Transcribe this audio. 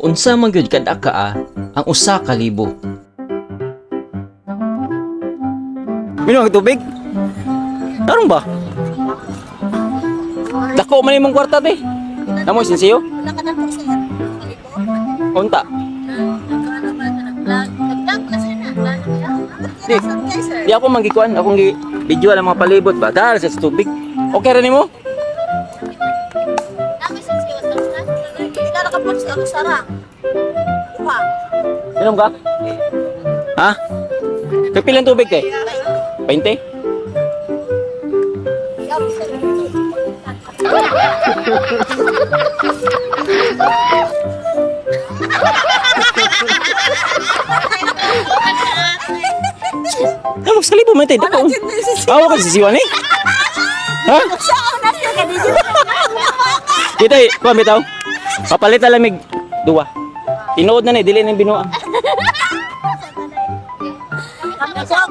Unsa man gyud kada ka ang usa ka libo? Minom ang tubig? Tarong ba? Dako man imong kwarta te. Namo sinsiyo? Wala ka na po, sir. Unta. Nag-vlog na sir na. Di. Di ako mangikuan, akong video lang mga palibot ba. Dahil sa tubig. Okay ra nimo? Namin sa siwas lang na. Hindi na nakapost ako sarang. Diba? Minom ka? Ha? Kapilang tubig kay? 20? Mas kalibo man tayo. Awa ka sisiwan eh. Ha? Kita eh, kuha bitaw. Papalit na lamig. Duwa. Tinuod na na, dili na yung binuang. Kami sa